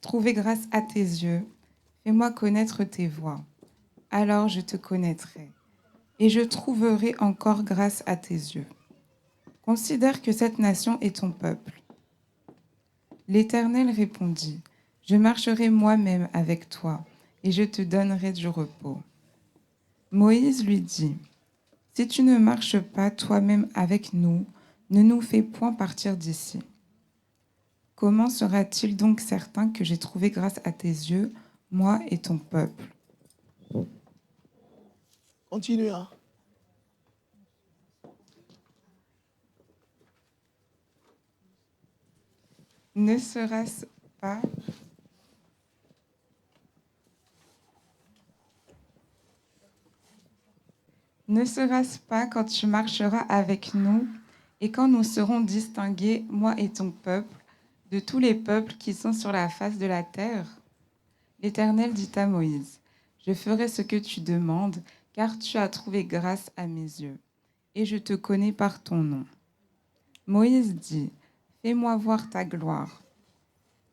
trouvé grâce à tes yeux. Fais-moi connaître tes voies. Alors je te connaîtrai, et je trouverai encore grâce à tes yeux. Considère que cette nation est ton peuple. L'Éternel répondit, je marcherai moi-même avec toi, et je te donnerai du repos. Moïse lui dit, si tu ne marches pas toi-même avec nous, ne nous fais point partir d'ici. Comment sera-t-il donc certain que j'ai trouvé grâce à tes yeux, moi et ton peuple? Continue, hein. Ne sera-ce pas quand tu marcheras avec nous et quand nous serons distingués, moi et ton peuple, de tous les peuples qui sont sur la face de la terre? L'Éternel dit à Moïse, je ferai ce que tu demandes, car tu as trouvé grâce à mes yeux, et je te connais par ton nom. Moïse dit, fais-moi voir ta gloire.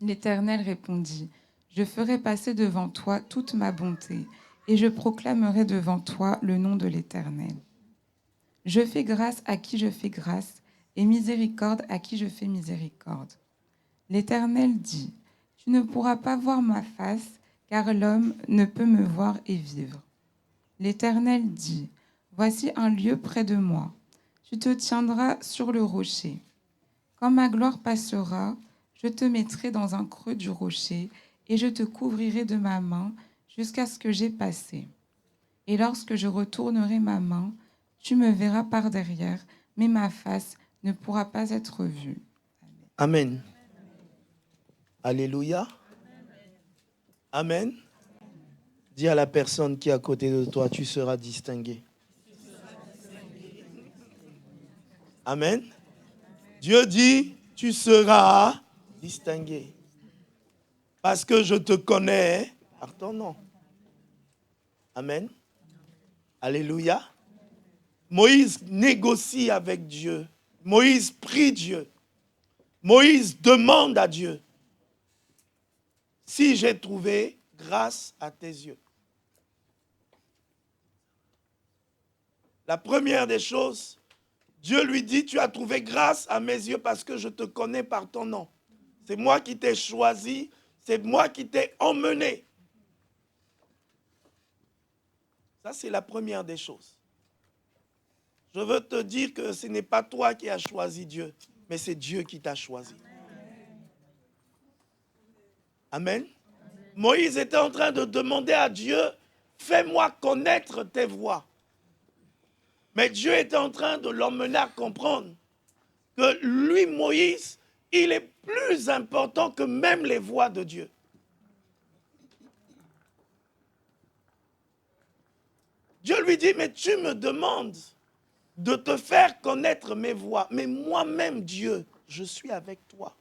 L'Éternel répondit, je ferai passer devant toi toute ma bonté, et je proclamerai devant toi le nom de l'Éternel. Je fais grâce à qui je fais grâce, et miséricorde à qui je fais miséricorde. L'Éternel dit, tu ne pourras pas voir ma face, car l'homme ne peut me voir et vivre. L'Éternel dit, voici un lieu près de moi. Tu te tiendras sur le rocher. Quand ma gloire passera, je te mettrai dans un creux du rocher, et je te couvrirai de ma main jusqu'à ce que j'aie passé. Et lorsque je retournerai ma main, tu me verras par derrière, mais ma face ne pourra pas être vue. Amen. Alléluia. Amen. Dis à la personne qui est à côté de toi, tu seras distingué. Amen. Dieu dit, tu seras distingué. Parce que je te connais par ton nom. Amen. Alléluia. Moïse négocie avec Dieu. Moïse prie Dieu. Moïse demande à Dieu, si j'ai trouvé grâce à tes yeux. La première des choses, Dieu lui dit, tu as trouvé grâce à mes yeux parce que je te connais par ton nom. C'est moi qui t'ai choisi, c'est moi qui t'ai emmené. Ça, c'est la première des choses. Je veux te dire que ce n'est pas toi qui as choisi Dieu, mais c'est Dieu qui t'a choisi. Amen. Moïse était en train de demander à Dieu, fais-moi connaître tes voies. Mais Dieu était en train de l'emmener à comprendre que lui, Moïse, il est plus important que même les voies de Dieu. Dieu lui dit, mais tu me demandes de te faire connaître mes voies, mais moi-même, Dieu, je suis avec toi.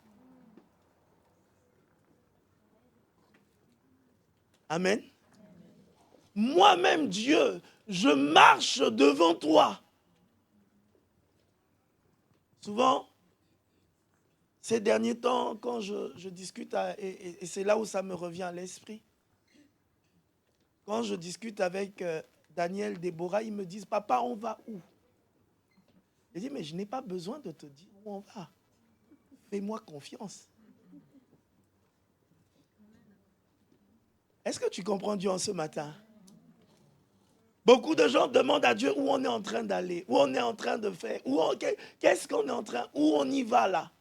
Amen. Moi-même, Dieu, je marche devant toi. Souvent, ces derniers temps, quand je discute, et c'est là où ça me revient à l'esprit, quand je discute avec Daniel, Déborah, ils me disent, papa, on va où? Je dis, mais je n'ai pas besoin de te dire où on va. Fais-moi confiance. Est-ce que tu comprends Dieu en ce matin? Beaucoup de gens demandent à Dieu où on est en train d'aller, où on est en train de faire, qu'est-ce qu'on est en train, où on y va là.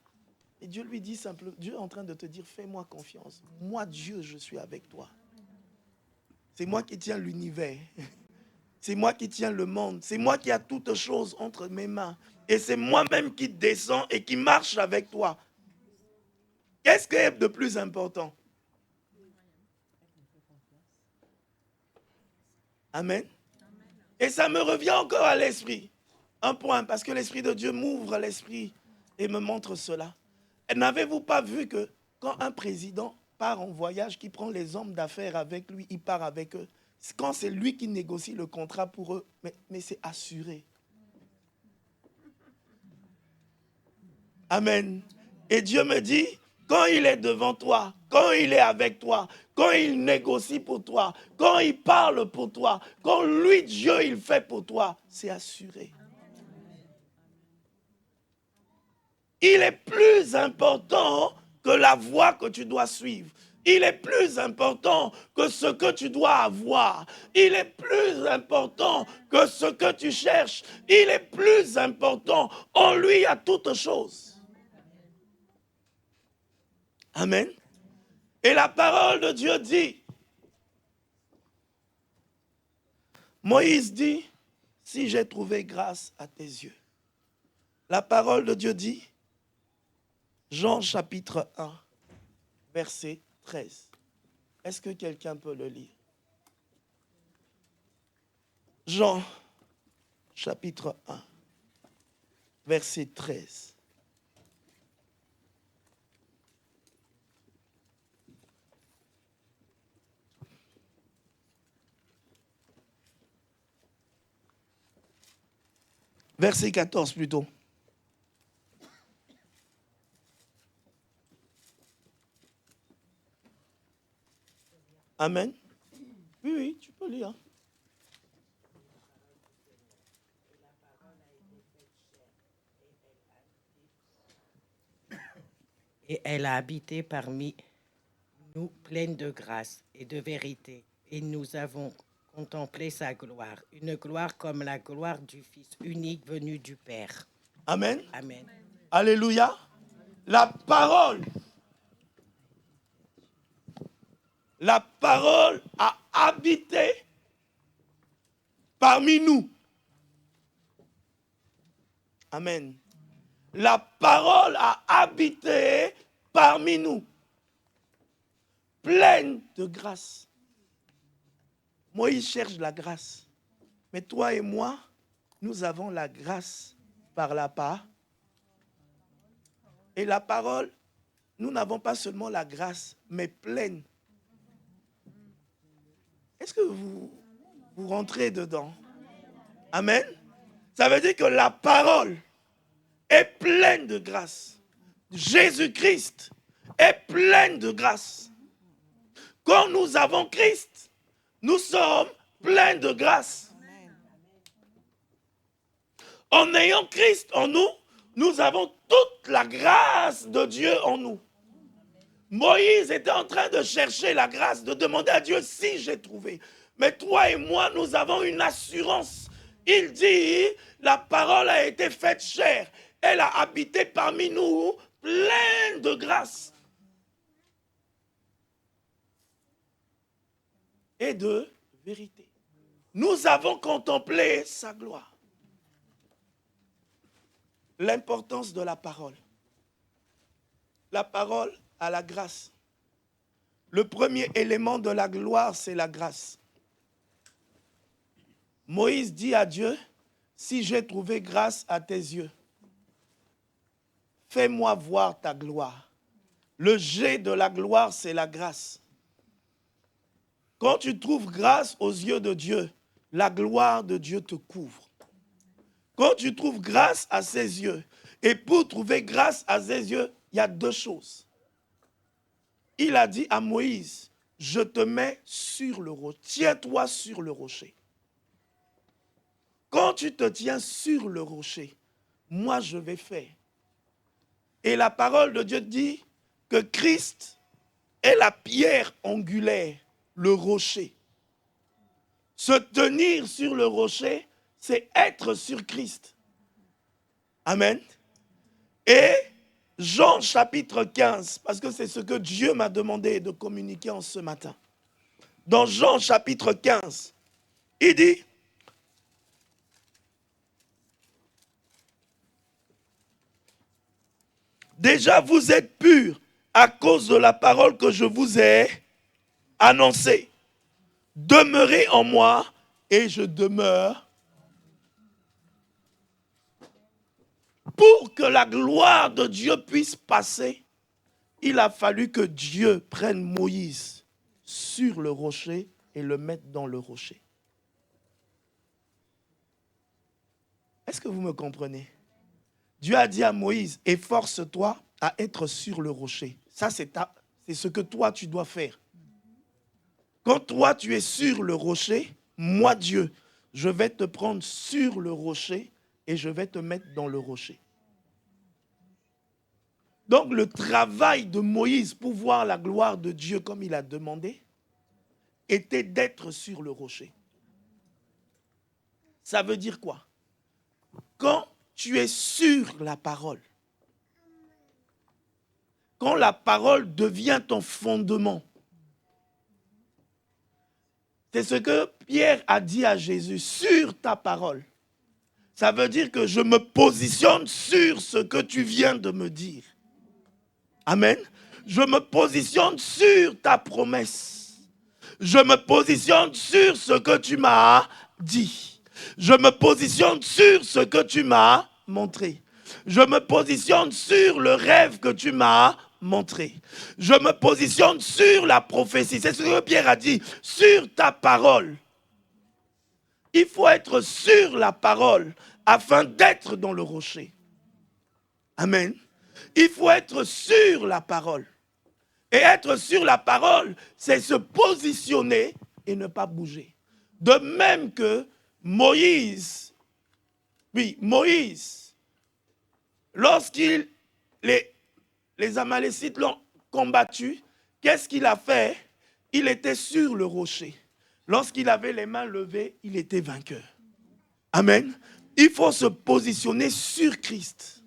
Et Dieu lui dit simplement, Dieu est en train de te dire, fais-moi confiance. Moi, Dieu, je suis avec toi. C'est moi qui tiens l'univers. C'est moi qui tiens le monde. C'est moi qui ai toutes choses entre mes mains. Et c'est moi-même qui descends et qui marche avec toi. Qu'est-ce qui est de plus important? Amen. Et ça me revient encore à l'esprit. Un point, parce que l'Esprit de Dieu m'ouvre l'esprit et me montre cela. Et n'avez-vous pas vu que quand un président part en voyage, qui prend les hommes d'affaires avec lui, il part avec eux. Quand c'est lui qui négocie le contrat pour eux, mais c'est assuré. Amen. Et Dieu me dit, quand il est devant toi, quand il est avec toi, quand il négocie pour toi, quand il parle pour toi, quand lui, Dieu, il fait pour toi, c'est assuré. Il est plus important que la voie que tu dois suivre. Il est plus important que ce que tu dois avoir. Il est plus important que ce que tu cherches. Il est plus important. En lui, il y a toutes choses. Amen. Et la parole de Dieu dit, Moïse dit, si j'ai trouvé grâce à tes yeux. La parole de Dieu dit, Jean chapitre 1, verset 13. Est-ce que quelqu'un peut le lire? Jean chapitre 1, verset 13. Verset 14 plutôt. Amen. Oui, oui, tu peux lire. Et elle a habité parmi nous pleine de grâce et de vérité. Et nous avons contemplé sa gloire, une gloire comme la gloire du Fils unique venu du Père. Amen. Amen. Alléluia. La parole a habité parmi nous. Amen. La parole a habité parmi nous, pleine de grâce. Moïse cherche la grâce. Mais toi et moi, nous avons la grâce par la part. Et la parole, nous n'avons pas seulement la grâce, mais pleine. Est-ce que vous rentrez dedans? Amen. Ça veut dire que la parole est pleine de grâce. Jésus-Christ est plein de grâce. Quand nous avons Christ, nous sommes pleins de grâce. En ayant Christ en nous, nous avons toute la grâce de Dieu en nous. Moïse était en train de chercher la grâce, de demander à Dieu si j'ai trouvé. Mais toi et moi, nous avons une assurance. Il dit, la parole a été faite chair. Elle a habité parmi nous, pleine de grâce et de vérité. Nous avons contemplé sa gloire. L'importance de la parole. La parole a la grâce. Le premier élément de la gloire, c'est la grâce. Moïse dit à Dieu, si j'ai trouvé grâce à tes yeux, fais-moi voir ta gloire. Le jet de la gloire, c'est la grâce. Quand tu trouves grâce aux yeux de Dieu, la gloire de Dieu te couvre. Quand tu trouves grâce à ses yeux, et pour trouver grâce à ses yeux, il y a deux choses. Il a dit à Moïse, je te mets sur le rocher, tiens-toi sur le rocher. Quand tu te tiens sur le rocher, moi je vais faire. Et la parole de Dieu dit que Christ est la pierre angulaire, le rocher. Se tenir sur le rocher, c'est être sur Christ. Amen. Et Jean chapitre 15, parce que c'est ce que Dieu m'a demandé de communiquer en ce matin. Dans Jean chapitre 15, il dit, déjà vous êtes purs à cause de la parole que je vous ai annoncée. Demeurez en moi et je demeure. Pour que la gloire de Dieu puisse passer, il a fallu que Dieu prenne Moïse sur le rocher et le mette dans le rocher. Est-ce que vous me comprenez? Dieu a dit à Moïse, efforce-toi à être sur le rocher. Ça, c'est ce que toi, tu dois faire. Quand toi, tu es sur le rocher, moi, Dieu, je vais te prendre sur le rocher et je vais te mettre dans le rocher. Donc, le travail de Moïse pour voir la gloire de Dieu comme il a demandé était d'être sur le rocher. Ça veut dire quoi? Quand tu es sur la parole, quand la parole devient ton fondement, c'est ce que Pierre a dit à Jésus, sur ta parole. Ça veut dire que je me positionne sur ce que tu viens de me dire. Amen. Je me positionne sur ta promesse. Je me positionne sur ce que tu m'as dit. Je me positionne sur ce que tu m'as montré. Je me positionne sur le rêve que tu m'as montré. Je me positionne sur la prophétie. C'est ce que Pierre a dit, sur ta parole. Il faut être sur la parole afin d'être dans le rocher. Amen. Il faut être sur la parole. Et être sur la parole, c'est se positionner et ne pas bouger. De même que Moïse, lorsqu'il les Amalécites l'ont combattu, qu'est-ce qu'il a fait? Il était sur le rocher. Lorsqu'il avait les mains levées, il était vainqueur. Amen. Il faut se positionner sur Christ.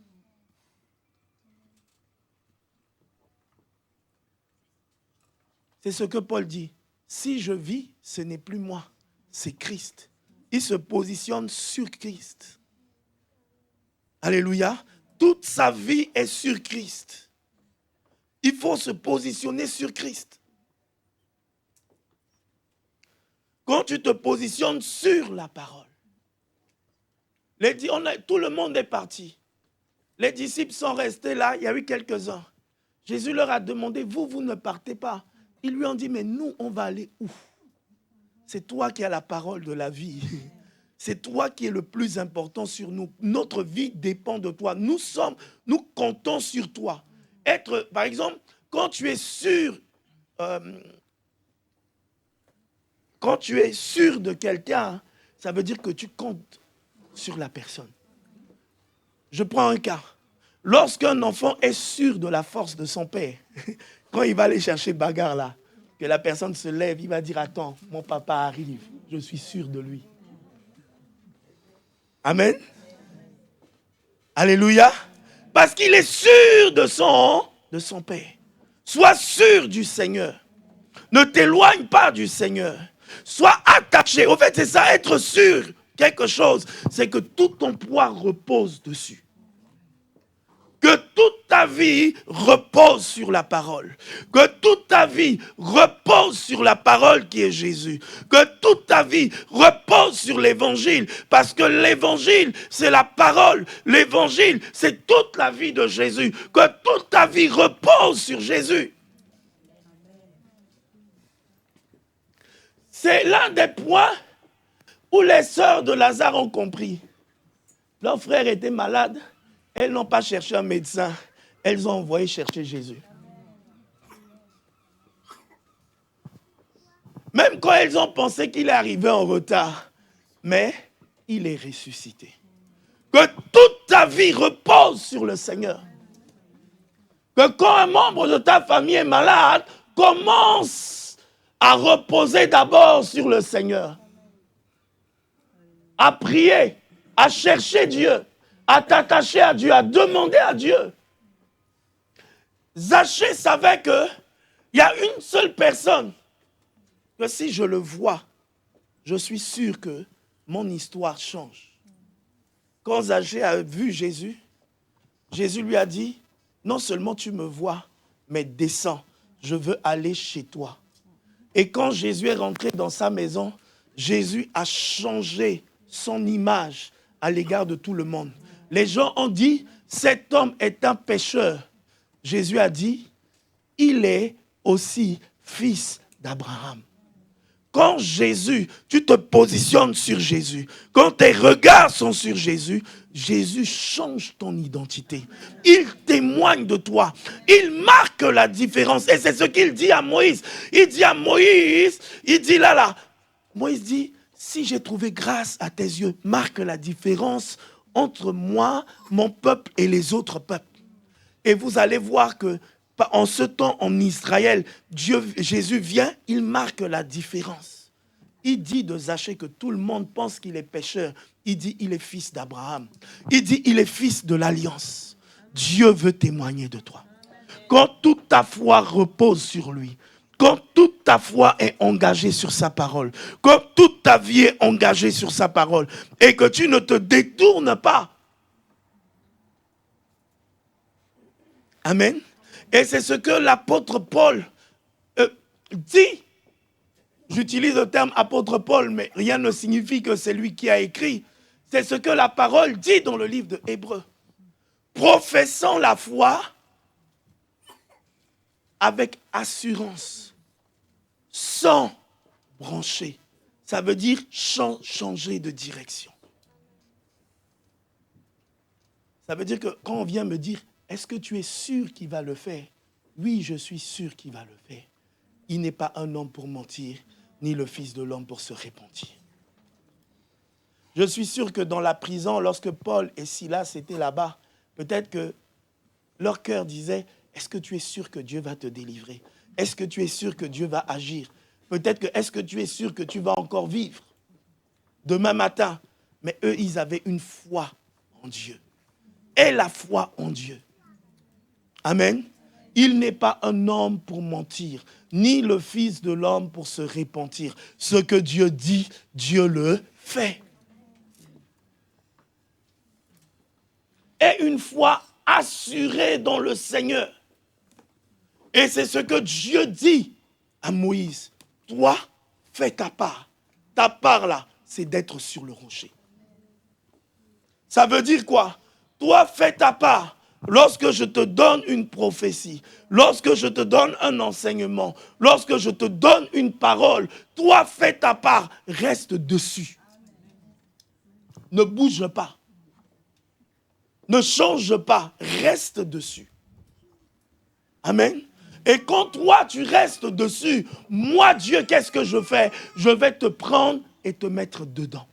C'est ce que Paul dit. Si je vis, ce n'est plus moi, c'est Christ. Il se positionne sur Christ. Alléluia. Toute sa vie est sur Christ. Il faut se positionner sur Christ. Quand tu te positionnes sur la parole, tout le monde est parti. Les disciples sont restés là, il y a eu quelques-uns. Jésus leur a demandé, vous ne partez pas. Ils lui ont dit, mais nous, on va aller où? C'est toi qui as la parole de la vie. C'est toi qui es le plus important sur nous. Notre vie dépend de toi. Nous comptons sur toi. Par exemple, quand tu es sûr de quelqu'un, ça veut dire que tu comptes sur la personne. Je prends un cas. Lorsqu'un enfant est sûr de la force de son père, quand il va aller chercher bagarre là, que la personne se lève, il va dire, attends, mon papa arrive, je suis sûr de lui. Amen. Alléluia. Parce qu'il est sûr de son père. Sois sûr du Seigneur. Ne t'éloigne pas du Seigneur. Sois attaché. Au fait, c'est ça, être sûr quelque chose. C'est que tout ton poids repose dessus. Que toute ta vie repose sur la parole. Que toute ta vie repose sur la parole qui est Jésus. Que toute ta vie repose sur l'évangile. Parce que l'évangile, c'est la parole. L'évangile, c'est toute la vie de Jésus. Que toute ta vie repose sur Jésus. C'est l'un des points où les sœurs de Lazare ont compris. Leur frère était malade. Elles n'ont pas cherché un médecin. Elles ont envoyé chercher Jésus. Même quand elles ont pensé qu'il est arrivé en retard. Mais il est ressuscité. Que toute ta vie repose sur le Seigneur. Que quand un membre de ta famille est malade, commence à reposer d'abord sur le Seigneur. À prier, à chercher Dieu. À t'attacher à Dieu, à demander à Dieu. Zachée savait qu'il y a une seule personne que si je le vois, je suis sûr que mon histoire change. Quand Zachée a vu Jésus, Jésus lui a dit, non seulement tu me vois, mais descends, je veux aller chez toi. Et quand Jésus est rentré dans sa maison, Jésus a changé son image à l'égard de tout le monde. Les gens ont dit, cet homme est un pécheur. Jésus a dit, il est aussi fils d'Abraham. quand Jésus, tu te positionnes sur Jésus, quand tes regards sont sur Jésus, Jésus change ton identité. Il témoigne de toi. Il marque la différence. Et c'est ce qu'il dit à Moïse. Il dit à Moïse, il dit là, Moïse dit, si j'ai trouvé grâce à tes yeux, marque la différence entre moi, mon peuple et les autres peuples. Et vous allez voir que en ce temps, en Israël, Jésus vient, il marque la différence. Il dit de Zachée que tout le monde pense qu'il est pécheur. Il dit, il est fils d'Abraham. Il dit, il est fils de l'alliance. Dieu veut témoigner de toi. Quand toute ta foi repose sur lui, quand toute ta foi est engagée sur sa parole, quand toute ta vie est engagée sur sa parole, et que tu ne te détournes pas. Amen. Et c'est ce que l'apôtre Paul dit. J'utilise le terme apôtre Paul, mais rien ne signifie que c'est lui qui a écrit. C'est ce que la parole dit dans le livre de Hébreux. Professant la foi avec assurance, sans brancher. Ça veut dire changer de direction. Ça veut dire que quand on vient me dire, est-ce que tu es sûr qu'il va le faire? Oui, je suis sûr qu'il va le faire. Il n'est pas un homme pour mentir, ni le fils de l'homme pour se repentir. Je suis sûr que dans la prison, lorsque Paul et Silas étaient là-bas, peut-être que leur cœur disait, est-ce que tu es sûr que Dieu va te délivrer? Est-ce que tu es sûr que Dieu va agir? Peut-être que, est-ce que tu es sûr que tu vas encore vivre demain matin? Mais eux, ils avaient une foi en Dieu. Et la foi en Dieu. Amen. Il n'est pas un homme pour mentir, ni le fils de l'homme pour se repentir. Ce que Dieu dit, Dieu le fait. Et une foi assurée dans le Seigneur. Et c'est ce que Dieu dit à Moïse. Toi, fais ta part. Ta part là, c'est d'être sur le rocher. Ça veut dire quoi? Toi, fais ta part. Lorsque je te donne une prophétie, lorsque je te donne un enseignement, lorsque je te donne une parole, toi, fais ta part. Reste dessus. Ne bouge pas. Ne change pas. Reste dessus. Amen. Et quand toi, tu restes dessus, moi, Dieu, qu'est-ce que je fais? Je vais te prendre et te mettre dedans.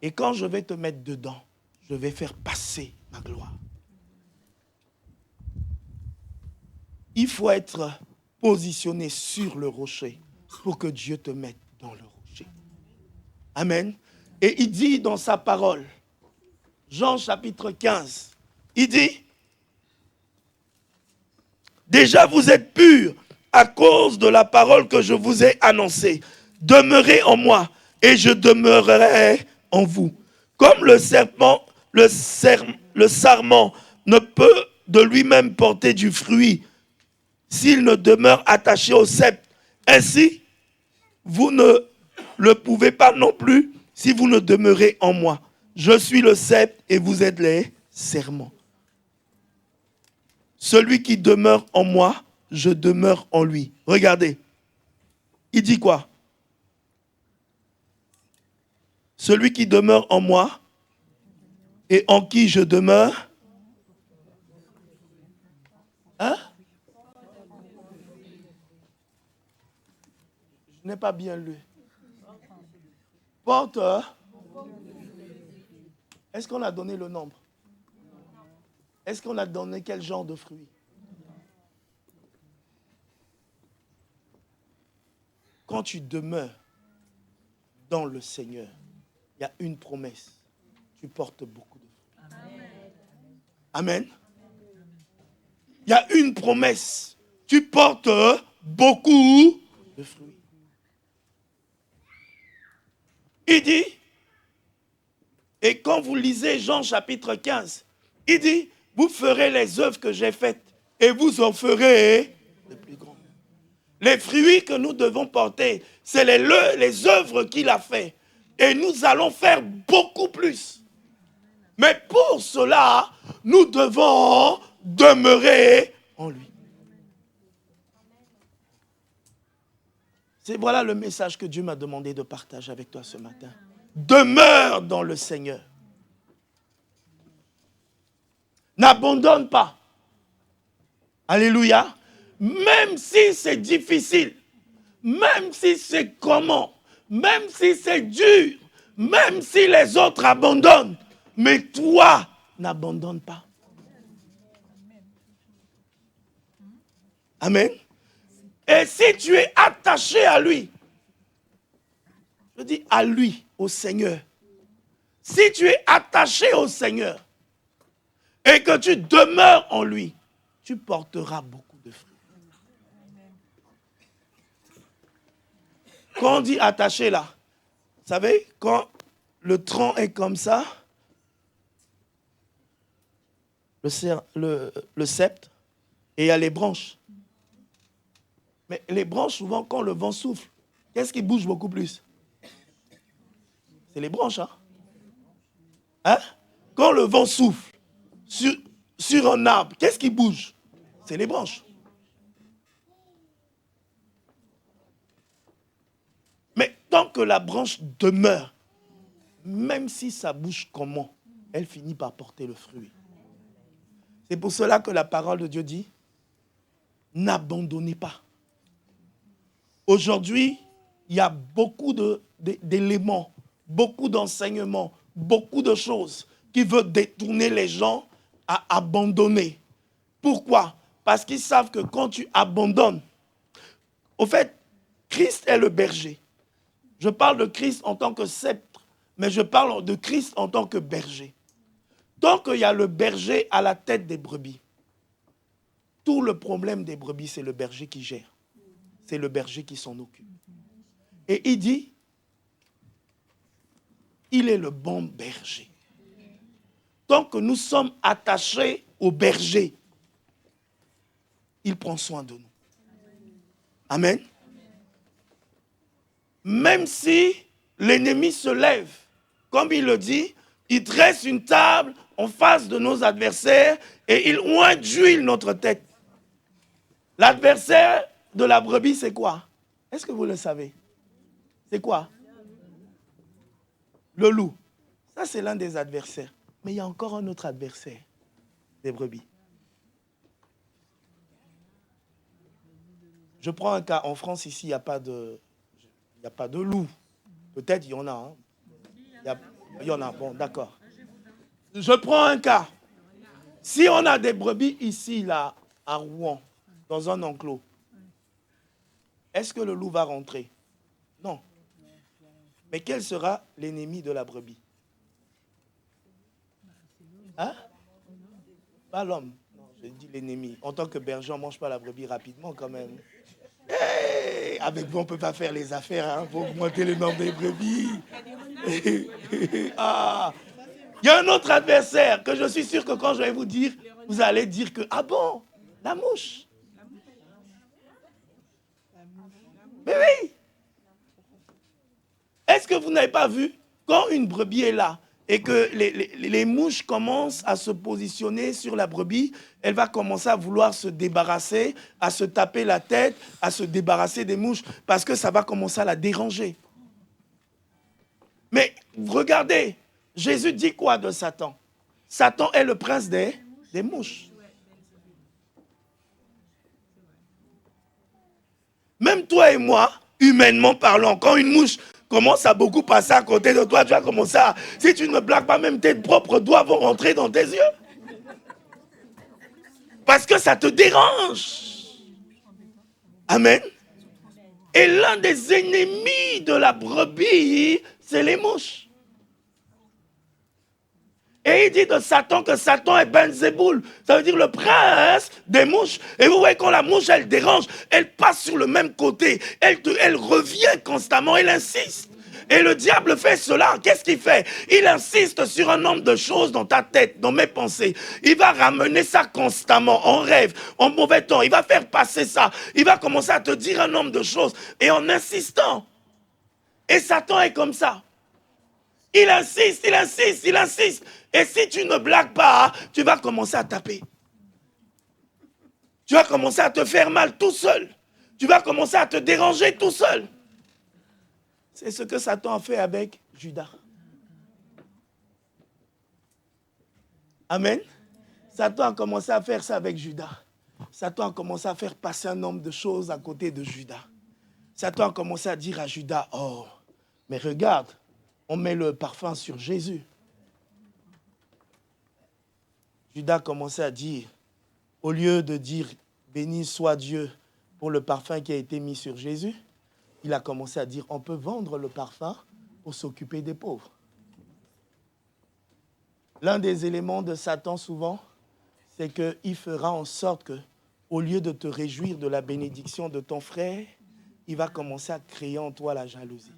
Et quand je vais te mettre dedans, je vais faire passer ma gloire. Il faut être positionné sur le rocher pour que Dieu te mette dans le rocher. Amen. Et il dit dans sa parole, Jean chapitre 15, il dit, déjà vous êtes purs à cause de la parole que je vous ai annoncée. Demeurez en moi et je demeurerai en vous. Comme le serpent, le sarment ne peut de lui-même porter du fruit s'il ne demeure attaché au cep. Ainsi, vous ne le pouvez pas non plus si vous ne demeurez en moi. Je suis le cep et vous êtes les serments. Celui qui demeure en moi, je demeure en lui. Regardez, il dit quoi? Celui qui demeure en moi et en qui je demeure. Hein? Je n'ai pas bien lu. Porte. Est-ce qu'on a donné le nombre? Est-ce qu'on a donné quel genre de fruits? Quand tu demeures dans le Seigneur, il y a une promesse. Tu portes beaucoup de fruits. Amen. Il y a une promesse. Tu portes beaucoup de fruits. Il dit, et quand vous lisez Jean chapitre 15, il dit, vous ferez les œuvres que j'ai faites et vous en ferez de plus grandes. Les fruits que nous devons porter, c'est les œuvres qu'il a faites. Et nous allons faire beaucoup plus. Mais pour cela, nous devons demeurer en lui. Voilà le message que Dieu m'a demandé de partager avec toi ce matin. Demeure dans le Seigneur. N'abandonne pas. Alléluia. Même si c'est difficile, même si c'est comment, même si c'est dur, même si les autres abandonnent, mais toi, n'abandonne pas. Amen. Et si tu es attaché à lui, je dis à lui, au Seigneur. Si tu es attaché au Seigneur et que tu demeures en lui, tu porteras beaucoup de fruits. Quand on dit attaché là, vous savez, quand le tronc est comme ça, le septe, et il y a les branches. Mais les branches, souvent, quand le vent souffle, qu'est-ce qui bouge beaucoup plus? C'est les branches, hein? Hein? Quand le vent souffle sur un arbre, qu'est-ce qui bouge? C'est les branches. Mais tant que la branche demeure, même si ça bouge comment, elle finit par porter le fruit. C'est pour cela que la parole de Dieu dit, n'abandonnez pas. Aujourd'hui, il y a beaucoup d'éléments, beaucoup d'enseignements, beaucoup de choses qui veulent détourner les gens à abandonner. Pourquoi? Parce qu'ils savent que quand tu abandonnes, au fait, Christ est le berger. Je parle de Christ en tant que sceptre, mais je parle de Christ en tant que berger. Tant qu'il y a le berger à la tête des brebis, tout le problème des brebis, c'est le berger qui gère. C'est le berger qui s'en occupe. Et il dit, il est le bon berger. Tant que nous sommes attachés au berger, il prend soin de nous. Amen. Même si l'ennemi se lève, comme il le dit, il dresse une table en face de nos adversaires et il oint d'huile notre tête. L'adversaire de la brebis, c'est quoi? Est-ce que vous le savez? C'est quoi? Le loup. Ça, c'est l'un des adversaires. Mais il y a encore un autre adversaire des brebis. Je prends un cas. En France, ici, il n'y a pas de loup. Peut-être il y en a. Hein. Il y en a. Bon, d'accord. Je prends un cas. Si on a des brebis ici, là, à Rouen, dans un enclos, est-ce que le loup va rentrer? Non. Mais quel sera l'ennemi de la brebis? Hein? Pas l'homme. Non, je dis l'ennemi. En tant que berger, on ne mange pas la brebis rapidement quand même. Hey, avec vous, on ne peut pas faire les affaires hein, pour augmenter le nombre des brebis. Ah. Il y a un autre adversaire que je suis sûr que quand je vais vous dire, vous allez dire que, ah bon, la mouche. Mais oui. Est-ce que vous n'avez pas vu, quand une brebis est là, et que les mouches commencent à se positionner sur la brebis, elle va commencer à vouloir se débarrasser, à se taper la tête, à se débarrasser des mouches, parce que ça va commencer à la déranger. Mais regardez, Jésus dit quoi de Satan? Satan est le prince des mouches. Même toi et moi, humainement parlant, quand une mouche commence à beaucoup passer à côté de toi, tu vas commencer à... Si tu ne blagues pas, même tes propres doigts vont rentrer dans tes yeux. Parce que ça te dérange. Amen. Et l'un des ennemis de la brebis, c'est les mouches. Et il dit de Satan que Satan est Belzéboul. Ça veut dire le prince des mouches. Et vous voyez, quand la mouche, elle dérange, elle passe sur le même côté. Elle revient constamment, elle insiste. Et le diable fait cela. Qu'est-ce qu'il fait? Il insiste sur un nombre de choses dans ta tête, dans mes pensées. Il va ramener ça constamment, en rêve, en mauvais temps. Il va faire passer ça. Il va commencer à te dire un nombre de choses. Et en insistant. Et Satan est comme ça. Il insiste, il insiste, il insiste. Et si tu ne blagues pas, tu vas commencer à taper. Tu vas commencer à te faire mal tout seul. Tu vas commencer à te déranger tout seul. C'est ce que Satan a fait avec Judas. Amen. Satan a commencé à faire ça avec Judas. Satan a commencé à faire passer un nombre de choses à côté de Judas. Satan a commencé à dire à Judas, oh, mais regarde, on met le parfum sur Jésus. Judas a commencé à dire, au lieu de dire, béni soit Dieu pour le parfum qui a été mis sur Jésus, il a commencé à dire, on peut vendre le parfum pour s'occuper des pauvres. L'un des éléments de Satan souvent, c'est qu'il fera en sorte que, au lieu de te réjouir de la bénédiction de ton frère, il va commencer à créer en toi la jalousie.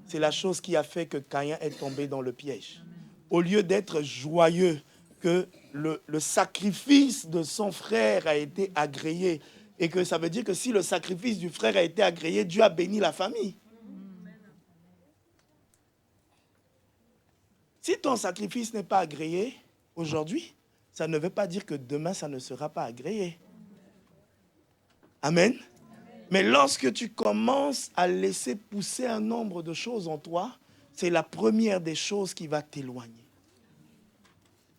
C'est la chose qui a fait que Caïn est tombé dans le piège. Au lieu d'être joyeux que le sacrifice de son frère a été agréé, et que ça veut dire que si le sacrifice du frère a été agréé, Dieu a béni la famille. Si ton sacrifice n'est pas agréé aujourd'hui, ça ne veut pas dire que demain, ça ne sera pas agréé. Amen. Mais lorsque tu commences à laisser pousser un nombre de choses en toi, c'est la première des choses qui va t'éloigner.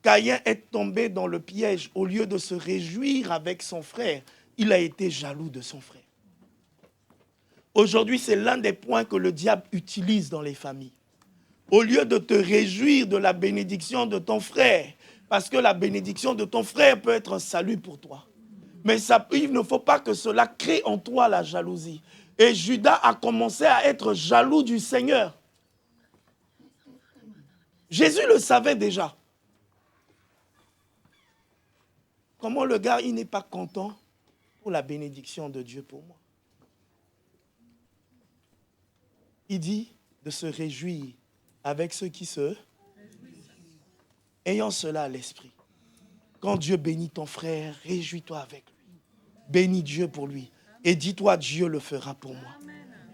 Caïn est tombé dans le piège. Au lieu de se réjouir avec son frère, il a été jaloux de son frère. Aujourd'hui, c'est l'un des points que le diable utilise dans les familles. Au lieu de te réjouir de la bénédiction de ton frère, parce que la bénédiction de ton frère peut être un salut pour toi. Mais il ne faut pas que cela crée en toi la jalousie. Et Judas a commencé à être jaloux du Seigneur. Jésus le savait déjà. Comment le gars, il n'est pas content pour la bénédiction de Dieu pour moi. Il dit de se réjouir avec ceux qui se... Ayant cela à l'esprit. Quand Dieu bénit ton frère, réjouis-toi avec lui. Bénis Dieu pour lui. Et dis-toi, Dieu le fera pour moi.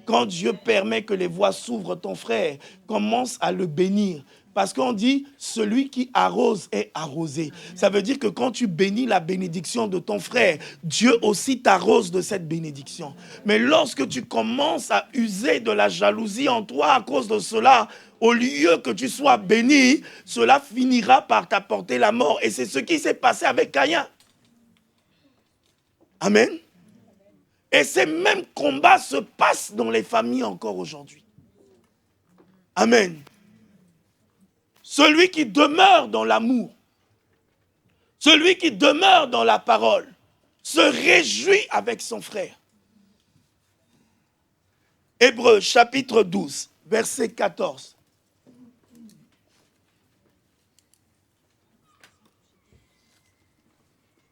Quand Dieu permet que les voies s'ouvrent, ton frère, commence à le bénir. Parce qu'on dit, celui qui arrose est arrosé. Ça veut dire que quand tu bénis la bénédiction de ton frère, Dieu aussi t'arrose de cette bénédiction. Mais lorsque tu commences à user de la jalousie en toi à cause de cela, au lieu que tu sois béni, cela finira par t'apporter la mort. Et c'est ce qui s'est passé avec Caïn. Amen. Et ces mêmes combats se passent dans les familles encore aujourd'hui. Amen. Celui qui demeure dans l'amour, celui qui demeure dans la parole, se réjouit avec son frère. Hébreux chapitre 12, verset 14.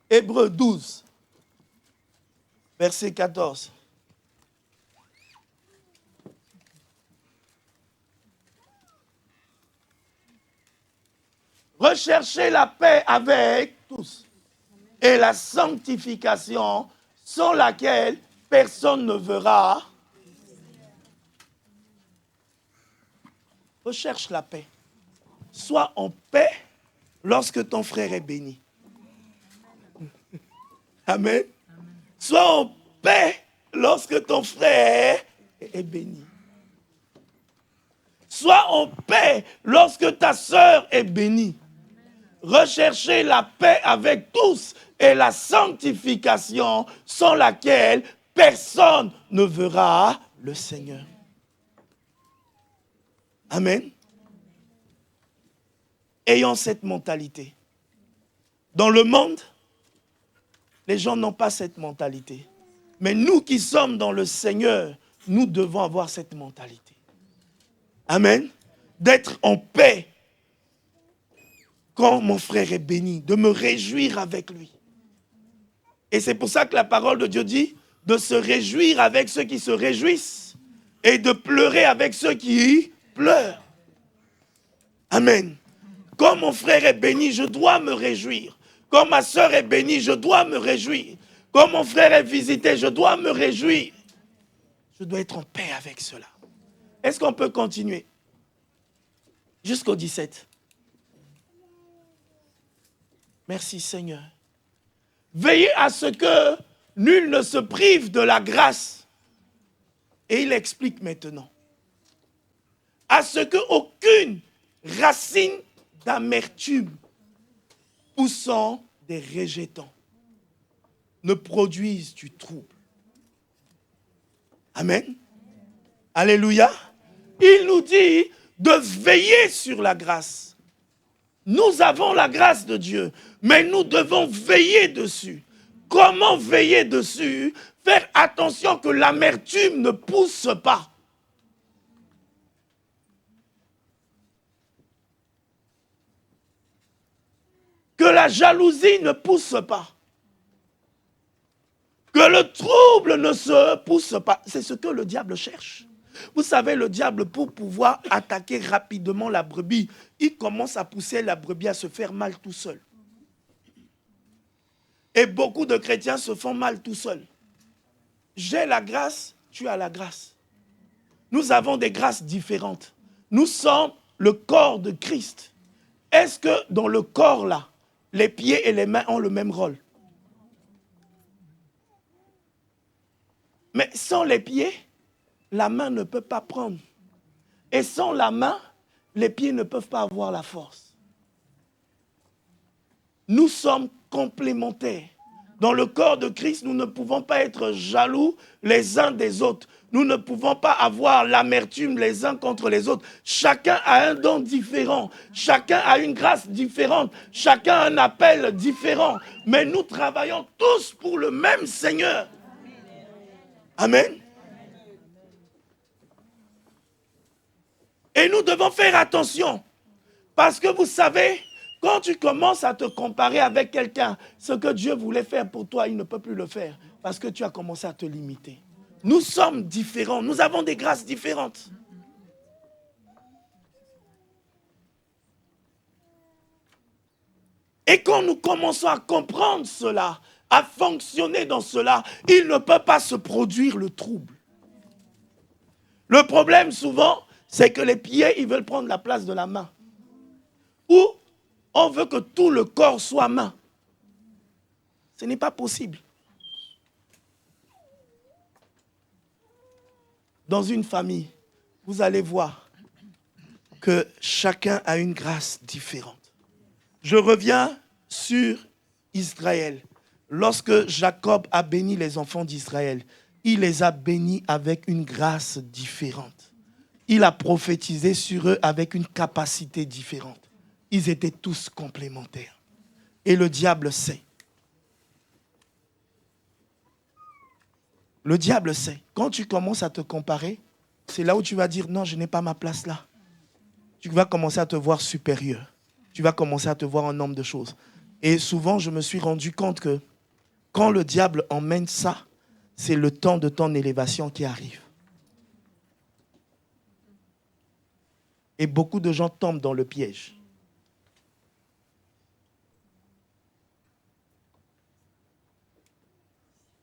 Hébreux 12, verset 14. Recherchez la paix avec tous et la sanctification sans laquelle personne ne verra. Recherche la paix. Sois en paix lorsque ton frère est béni. Amen. Sois en paix lorsque ton frère est béni. Sois en paix lorsque ta sœur est bénie. Recherchez la paix avec tous et la sanctification sans laquelle personne ne verra le Seigneur. Amen. Ayons cette mentalité. Dans le monde, les gens n'ont pas cette mentalité. Mais nous qui sommes dans le Seigneur, nous devons avoir cette mentalité. Amen. D'être en paix quand mon frère est béni, de me réjouir avec lui. Et c'est pour ça que la parole de Dieu dit de se réjouir avec ceux qui se réjouissent et de pleurer avec ceux qui pleurent. Amen. Quand mon frère est béni, je dois me réjouir. Quand ma soeur est bénie, je dois me réjouir. Quand mon frère est visité, je dois me réjouir. Je dois être en paix avec cela. Est-ce qu'on peut continuer jusqu'au 17? Merci Seigneur. Veillez à ce que nul ne se prive de la grâce. Et il explique maintenant. À ce qu'aucune racine d'amertume poussant des rejetants ne produise du trouble. Amen. Alléluia. Il nous dit de veiller sur la grâce. Nous avons la grâce de Dieu, mais nous devons veiller dessus. Comment veiller dessus? Faire attention que l'amertume ne pousse pas. Que la jalousie ne pousse pas. Que le trouble ne se pousse pas. C'est ce que le diable cherche. Vous savez, le diable, pour pouvoir attaquer rapidement la brebis, il commence à pousser la brebis à se faire mal tout seul. Et beaucoup de chrétiens se font mal tout seuls. J'ai la grâce, tu as la grâce. Nous avons des grâces différentes. Nous sommes le corps de Christ. Est-ce que dans le corps là, les pieds et les mains ont le même rôle? Mais sans les pieds, la main ne peut pas prendre. Et sans la main, les pieds ne peuvent pas avoir la force. Nous sommes complémentaires. Dans le corps de Christ, nous ne pouvons pas être jaloux les uns des autres. Nous ne pouvons pas avoir l'amertume les uns contre les autres. Chacun a un don différent. Chacun a une grâce différente. Chacun a un appel différent. Mais nous travaillons tous pour le même Seigneur. Amen. Et nous devons faire attention. Parce que vous savez, quand tu commences à te comparer avec quelqu'un, ce que Dieu voulait faire pour toi, il ne peut plus le faire. Parce que tu as commencé à te limiter. Nous sommes différents. Nous avons des grâces différentes. Et quand nous commençons à comprendre cela, à fonctionner dans cela, il ne peut pas se produire le trouble. Le problème souvent, c'est que les pieds, ils veulent prendre la place de la main. Ou on veut que tout le corps soit main. Ce n'est pas possible. Dans une famille, vous allez voir que chacun a une grâce différente. Je reviens sur Israël. Lorsque Jacob a béni les enfants d'Israël, il les a bénis avec une grâce différente. Il a prophétisé sur eux avec une capacité différente. Ils étaient tous complémentaires. Et le diable sait. Le diable sait. Quand tu commences à te comparer, c'est là où tu vas dire non, je n'ai pas ma place là. Tu vas commencer à te voir supérieur. Tu vas commencer à te voir un homme de choses. Et souvent, je me suis rendu compte que quand le diable emmène ça, c'est le temps de ton élévation qui arrive. Et beaucoup de gens tombent dans le piège.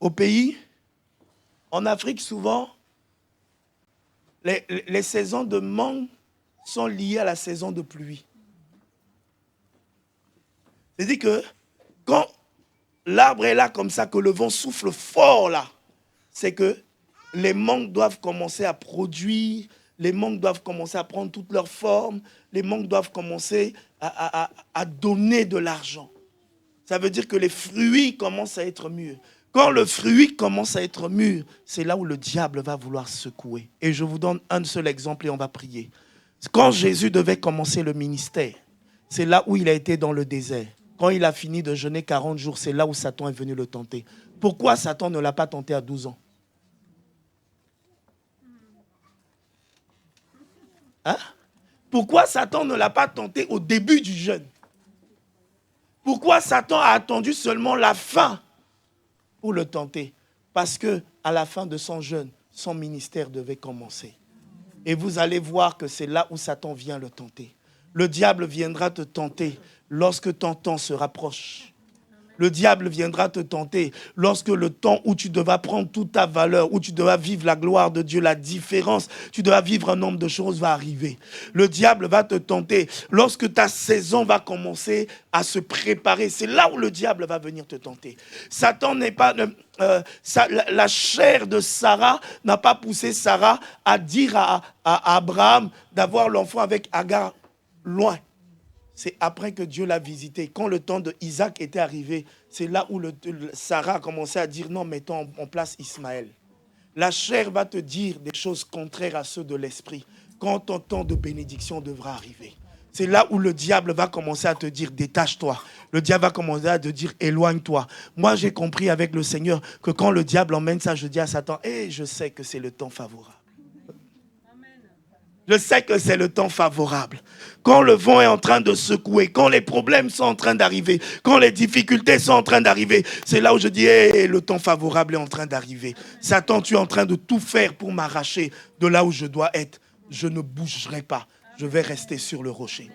Au pays, en Afrique, souvent, les saisons de mangue sont liées à la saison de pluie. C'est-à-dire que quand l'arbre est là comme ça, que le vent souffle fort là, c'est que les mangues doivent commencer à produire, les mangues doivent commencer à prendre toute leur forme, les mangues doivent commencer à donner de l'argent. Ça veut dire que les fruits commencent à être mûrs. Quand le fruit commence à être mûr, c'est là où le diable va vouloir secouer. Et je vous donne un seul exemple et on va prier. Quand Jésus devait commencer le ministère, c'est là où il a été dans le désert. Quand il a fini de jeûner 40 jours, c'est là où Satan est venu le tenter. Pourquoi Satan ne l'a pas tenté à 12 ans? Hein? Pourquoi Satan ne l'a pas tenté au début du jeûne? Pourquoi Satan a attendu seulement la fin pour le tenter? Parce que à la fin de son jeûne, son ministère devait commencer. Et vous allez voir que c'est là où Satan vient le tenter. Le diable viendra te tenter lorsque ton temps se rapproche. Le diable viendra te tenter lorsque le temps où tu devras prendre toute ta valeur, où tu devras vivre la gloire de Dieu, la différence, tu devras vivre un nombre de choses va arriver. Le diable va te tenter lorsque ta saison va commencer à se préparer. C'est là où le diable va venir te tenter. Satan n'est pas... la chair de Sarah n'a pas poussé Sarah à dire à Abraham d'avoir l'enfant avec Agar loin. C'est après que Dieu l'a visité. Quand le temps de Isaac était arrivé, c'est là où Sarah a commencé à dire non, mettons en place Ismaël. La chair va te dire des choses contraires à ceux de l'esprit quand ton temps de bénédiction devra arriver. C'est là où le diable va commencer à te dire détache-toi. Le diable va commencer à te dire éloigne-toi. Moi, j'ai compris avec le Seigneur que quand le diable emmène ça, je dis à Satan, je sais que c'est le temps favorable. Je sais que c'est le temps favorable. Quand le vent est en train de secouer, quand les problèmes sont en train d'arriver, quand les difficultés sont en train d'arriver, c'est là où je dis, le temps favorable est en train d'arriver. Satan, tu es en train de tout faire pour m'arracher de là où je dois être. Je ne bougerai pas. Je vais rester sur le rocher.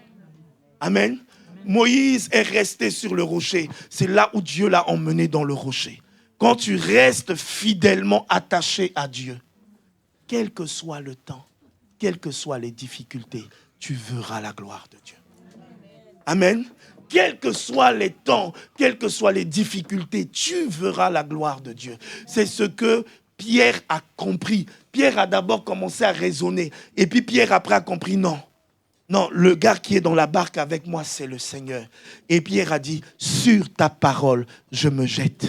Amen. Moïse est resté sur le rocher. C'est là où Dieu l'a emmené dans le rocher. Quand tu restes fidèlement attaché à Dieu, quel que soit le temps, quelles que soient les difficultés, tu verras la gloire de Dieu. Amen. Quels que soient les temps, quelles que soient les difficultés, tu verras la gloire de Dieu. C'est ce que Pierre a compris. Pierre a d'abord commencé à raisonner. Et puis Pierre après a compris, non, le gars qui est dans la barque avec moi, c'est le Seigneur. Et Pierre a dit, sur ta parole, je me jette.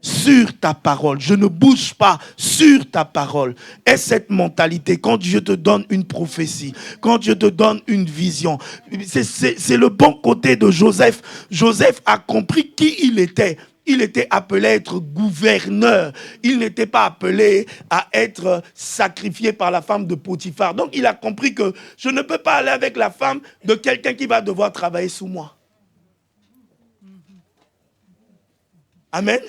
Sur ta parole, je ne bouge pas sur ta parole. Et cette mentalité, quand Dieu te donne une prophétie, quand Dieu te donne une vision, c'est le bon côté de Joseph. Joseph a compris qui il était. Il était appelé à être gouverneur. Il n'était pas appelé à être sacrifié par la femme de Potiphar. Donc il a compris que je ne peux pas aller avec la femme de quelqu'un qui va devoir travailler sous moi. Amen.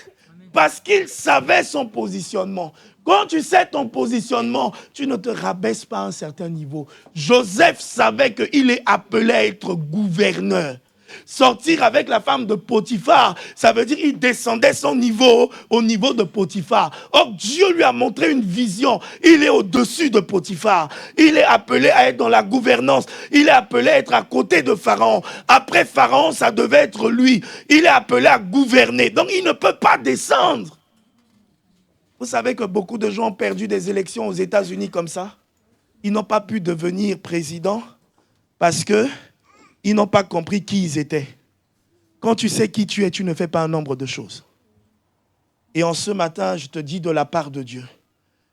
Parce qu'il savait son positionnement. Quand tu sais ton positionnement, tu ne te rabaisses pas à un certain niveau. Joseph savait qu'il est appelé à être gouverneur. Sortir avec la femme de Potiphar, ça veut dire qu'il descendait son niveau au niveau de Potiphar. Or, Dieu lui a montré une vision. Il est au-dessus de Potiphar. Il est appelé à être dans la gouvernance. Il est appelé à être à côté de Pharaon. Après Pharaon, ça devait être lui. Il est appelé à gouverner. Donc, il ne peut pas descendre. Vous savez que beaucoup de gens ont perdu des élections aux États-Unis comme ça. Ils n'ont pas pu devenir président parce que ils n'ont pas compris qui ils étaient. Quand tu sais qui tu es, tu ne fais pas un nombre de choses. Et en ce matin, je te dis de la part de Dieu,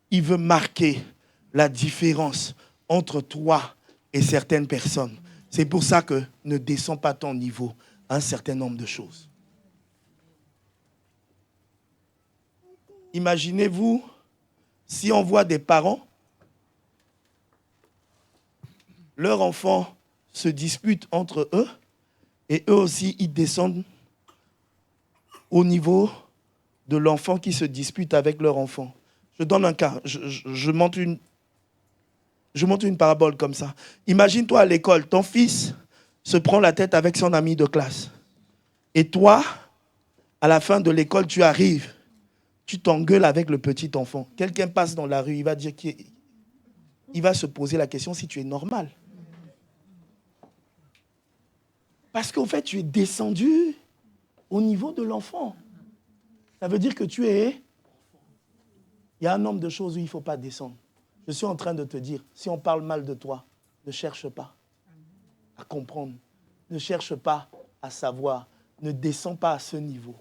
il veut marquer la différence entre toi et certaines personnes. C'est pour ça que ne descends pas ton niveau à un certain nombre de choses. Imaginez-vous si on voit des parents, leurs enfants se disputent entre eux et eux aussi, ils descendent au niveau de l'enfant qui se dispute avec leur enfant. Je donne un cas, je montre une parabole comme ça. Imagine-toi à l'école, ton fils se prend la tête avec son ami de classe. Et toi, à la fin de l'école, tu arrives, tu t'engueules avec le petit enfant. Quelqu'un passe dans la rue, il va dire il va se poser la question si tu es normal. Parce qu'en fait, tu es descendu au niveau de l'enfant. Ça veut dire que tu es... Il y a un nombre de choses où il ne faut pas descendre. Je suis en train de te dire, si on parle mal de toi, ne cherche pas à comprendre. Ne cherche pas à savoir. Ne descends pas à ce niveau.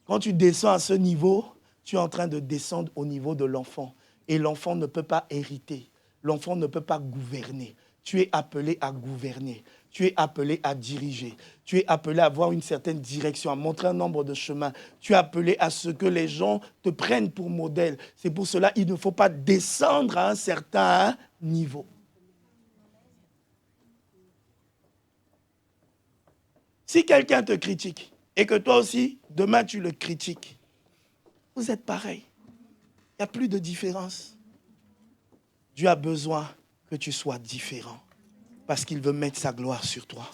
Quand tu descends à ce niveau, tu es en train de descendre au niveau de l'enfant. Et l'enfant ne peut pas hériter. L'enfant ne peut pas gouverner. Tu es appelé à gouverner. Tu es appelé à diriger. Tu es appelé à avoir une certaine direction, à montrer un nombre de chemins. Tu es appelé à ce que les gens te prennent pour modèle. C'est pour cela qu'il ne faut pas descendre à un certain niveau. Si quelqu'un te critique et que toi aussi, demain tu le critiques, vous êtes pareil. Il n'y a plus de différence. Dieu a besoin que tu sois différent parce qu'il veut mettre sa gloire sur toi.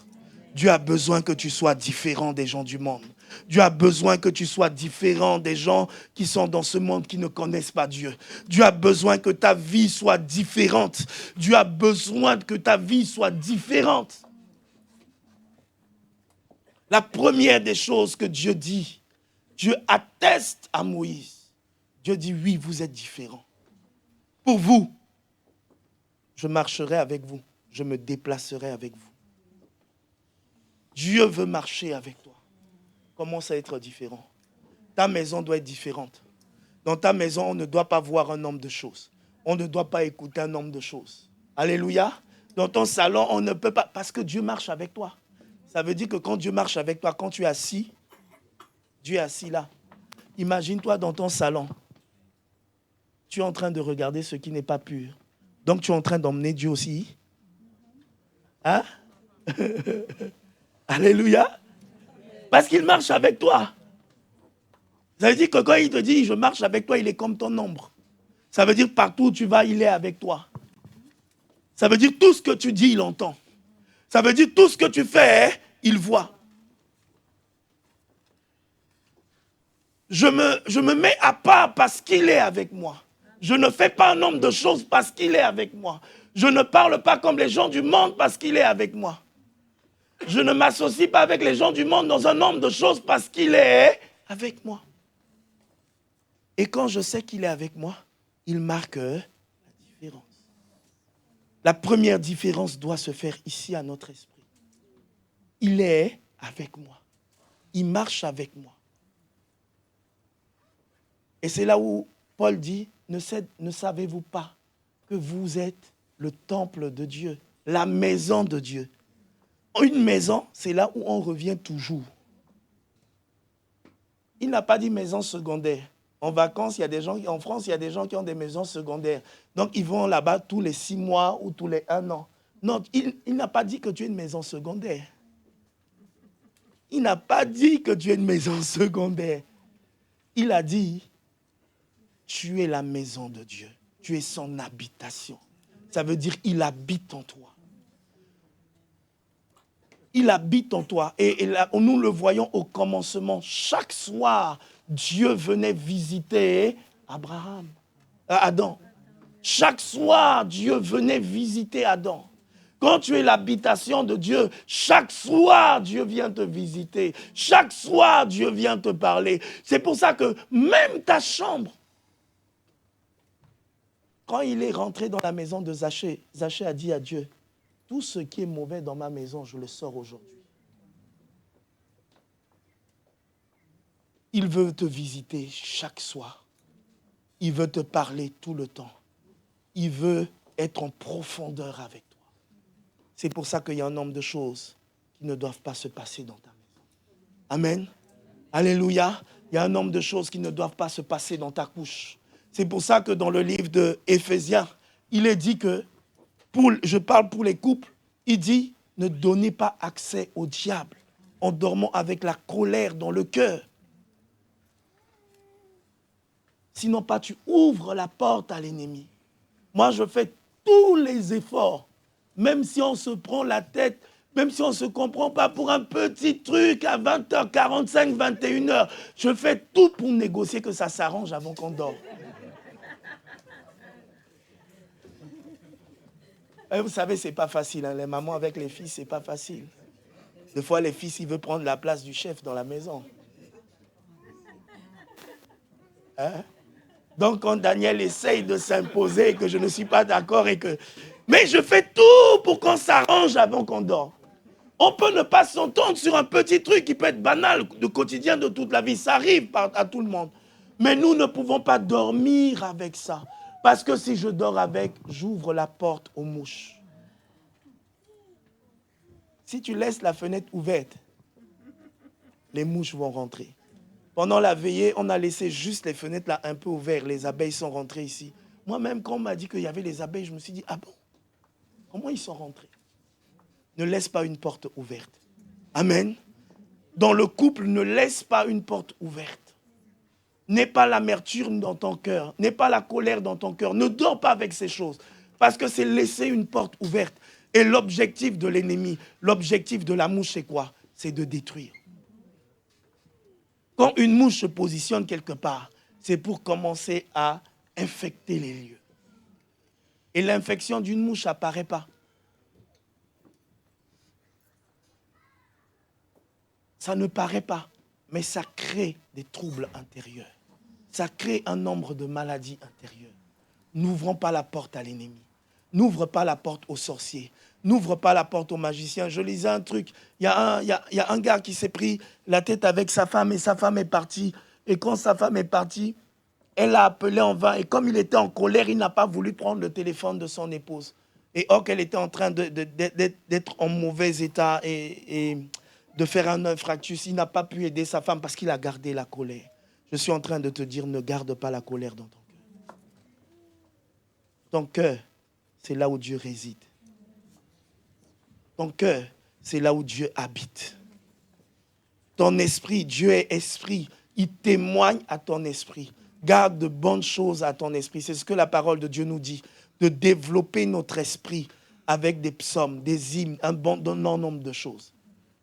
Dieu a besoin que tu sois différent des gens du monde. Dieu a besoin que tu sois différent des gens qui sont dans ce monde qui ne connaissent pas Dieu. Dieu a besoin que ta vie soit différente. Dieu a besoin que ta vie soit différente. La première des choses que Dieu dit, Dieu atteste à Moïse. Dieu dit, oui, vous êtes différents. Pour vous, je marcherai avec vous. Je me déplacerai avec vous. Dieu veut marcher avec toi. Commence à être différent. Ta maison doit être différente. Dans ta maison, on ne doit pas voir un nombre de choses. On ne doit pas écouter un nombre de choses. Alléluia. Dans ton salon, on ne peut pas... Parce que Dieu marche avec toi. Ça veut dire que quand Dieu marche avec toi, quand tu es assis, Dieu est assis là. Imagine-toi dans ton salon. Tu es en train de regarder ce qui n'est pas pur. Donc tu es en train d'emmener Dieu aussi. Hein? Alléluia. Parce qu'il marche avec toi. Ça veut dire que quand il te dit, je marche avec toi, il est comme ton ombre. Ça veut dire partout où tu vas, il est avec toi. Ça veut dire tout ce que tu dis, il entend. Ça veut dire tout ce que tu fais, il voit. Je me mets à part parce qu'il est avec moi. Je ne fais pas un nombre de choses parce qu'il est avec moi. Je ne parle pas comme les gens du monde parce qu'il est avec moi. Je ne m'associe pas avec les gens du monde dans un nombre de choses parce qu'il est avec moi. Et quand je sais qu'il est avec moi, il marque la différence. La première différence doit se faire ici à notre esprit. Il est avec moi. Il marche avec moi. Et c'est là où Paul dit, ne savez-vous pas que vous êtes le temple de Dieu, la maison de Dieu. Une maison, c'est là où on revient toujours. Il n'a pas dit maison secondaire. En vacances, il y a des gens, en France, il y a des gens qui ont des maisons secondaires. Donc, ils vont là-bas tous les 6 mois ou tous les 1 an. Non, il n'a pas dit que tu es une maison secondaire. Il n'a pas dit que tu es une maison secondaire. Il a dit, tu es la maison de Dieu. Tu es son habitation. Ça veut dire, il habite en toi. Il habite en toi. Et là, nous le voyons au commencement. Chaque soir, Dieu venait visiter Adam. Chaque soir, Dieu venait visiter Adam. Quand tu es l'habitation de Dieu, chaque soir, Dieu vient te visiter. Chaque soir, Dieu vient te parler. C'est pour ça que même ta chambre, quand il est rentré dans la maison de Zachée, Zachée a dit à Dieu, tout ce qui est mauvais dans ma maison, je le sors aujourd'hui. Il veut te visiter chaque soir. Il veut te parler tout le temps. Il veut être en profondeur avec toi. C'est pour ça qu'il y a un nombre de choses qui ne doivent pas se passer dans ta maison. Amen. Alléluia. Il y a un nombre de choses qui ne doivent pas se passer dans ta couche. C'est pour ça que dans le livre d'Éphésiens, il est dit que, je parle pour les couples, il dit, ne donnez pas accès au diable en dormant avec la colère dans le cœur. Sinon, pas tu ouvres la porte à l'ennemi. Moi, je fais tous les efforts, même si on se prend la tête, même si on ne se comprend pas pour un petit truc à 20h45, 21h, je fais tout pour négocier que ça s'arrange avant qu'on dort. Et vous savez, ce n'est pas facile. Hein. Les mamans avec les fils, ce n'est pas facile. Des fois, les fils, ils veulent prendre la place du chef dans la maison. Hein? Donc, quand Daniel essaye de s'imposer et que je ne suis pas d'accord et que... Mais je fais tout pour qu'on s'arrange avant qu'on dort. On peut ne pas s'entendre sur un petit truc qui peut être banal, de quotidien de toute la vie. Ça arrive à tout le monde. Mais nous ne pouvons pas dormir avec ça. Parce que si je dors avec, j'ouvre la porte aux mouches. Si tu laisses la fenêtre ouverte, les mouches vont rentrer. Pendant la veillée, on a laissé juste les fenêtres là un peu ouvertes. Les abeilles sont rentrées ici. Moi-même, quand on m'a dit qu'il y avait les abeilles, je me suis dit, ah bon? Comment ils sont rentrés? Ne laisse pas une porte ouverte. Amen. Dans le couple, ne laisse pas une porte ouverte. N'aie pas l'amertume dans ton cœur. N'aie pas la colère dans ton cœur. Ne dors pas avec ces choses. Parce que c'est laisser une porte ouverte. Et l'objectif de l'ennemi, l'objectif de la mouche, c'est quoi? C'est de détruire. Quand une mouche se positionne quelque part, c'est pour commencer à infecter les lieux. Et l'infection d'une mouche n'apparaît pas. Ça ne paraît pas, mais ça crée des troubles intérieurs. Ça crée un nombre de maladies intérieures. N'ouvrons pas la porte à l'ennemi. N'ouvre pas la porte aux sorciers. N'ouvre pas la porte aux magiciens. Je lisais un truc. Il y a un gars qui s'est pris la tête avec sa femme et sa femme est partie. Et quand sa femme est partie, elle l'a appelé en vain. Et comme il était en colère, il n'a pas voulu prendre le téléphone de son épouse. Et or qu'elle était en train d'être en mauvais état et de faire un infractus, il n'a pas pu aider sa femme parce qu'il a gardé la colère. Je suis en train de te dire, ne garde pas la colère dans ton cœur. Ton cœur, c'est là où Dieu réside. Ton cœur, c'est là où Dieu habite. Ton esprit, Dieu est esprit. Il témoigne à ton esprit. Garde de bonnes choses à ton esprit. C'est ce que la parole de Dieu nous dit. De développer notre esprit avec des psaumes, des hymnes, un bon nombre de choses.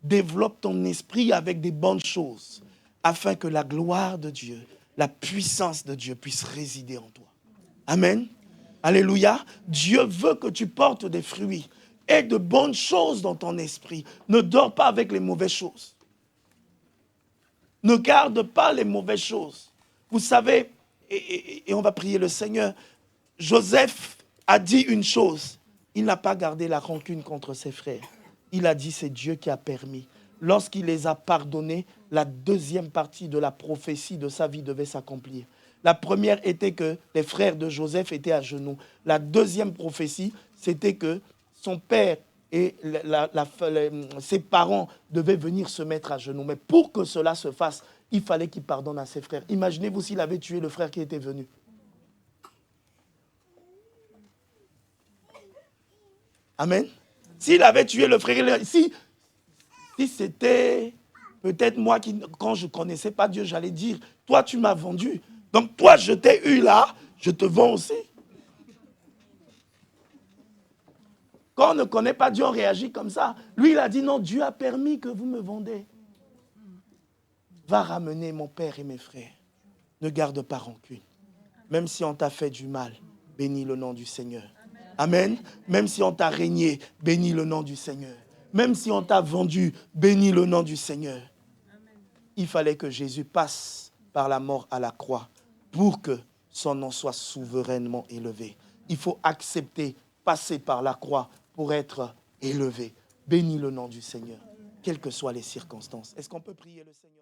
Développe ton esprit avec des bonnes choses afin que la gloire de Dieu, la puissance de Dieu puisse résider en toi. Amen. Alléluia. Dieu veut que tu portes des fruits et de bonnes choses dans ton esprit. Ne dors pas avec les mauvaises choses. Ne garde pas les mauvaises choses. Vous savez, et on va prier le Seigneur, Joseph a dit une chose. Il n'a pas gardé la rancune contre ses frères. Il a dit, c'est Dieu qui a permis. Lorsqu'il les a pardonnés, la deuxième partie de la prophétie de sa vie devait s'accomplir. La première était que les frères de Joseph étaient à genoux. La deuxième prophétie, c'était que son père et ses parents devaient venir se mettre à genoux. Mais pour que cela se fasse, il fallait qu'il pardonne à ses frères. Imaginez-vous s'il avait tué le frère qui était venu. Amen. S'il avait tué le frère, si c'était peut-être moi qui, quand je ne connaissais pas Dieu, j'allais dire, toi tu m'as vendu. Donc toi je t'ai eu là, je te vends aussi. Quand on ne connaît pas Dieu, on réagit comme ça. Lui, il a dit, non, Dieu a permis que vous me vendez. Va ramener mon père et mes frères. Ne garde pas rancune. Même si on t'a fait du mal, bénis le nom du Seigneur. Amen. Même si on t'a régné, bénis le nom du Seigneur. Même si on t'a vendu, bénis le nom du Seigneur. Il fallait que Jésus passe par la mort à la croix pour que son nom soit souverainement élevé. Il faut accepter, passer par la croix pour être élevé. Bénis le nom du Seigneur, quelles que soient les circonstances. Est-ce qu'on peut prier le Seigneur?